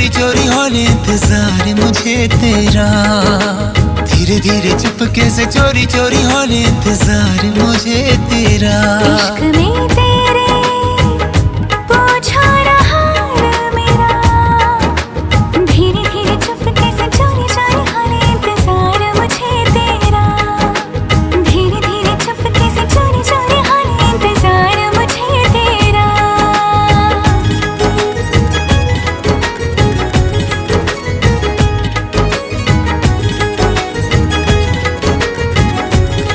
चोरी चोरी होने इंतजार मुझे तेरा, धीरे धीरे चुपके से चोरी चोरी होने इंतजार मुझे तेरा। इश्क में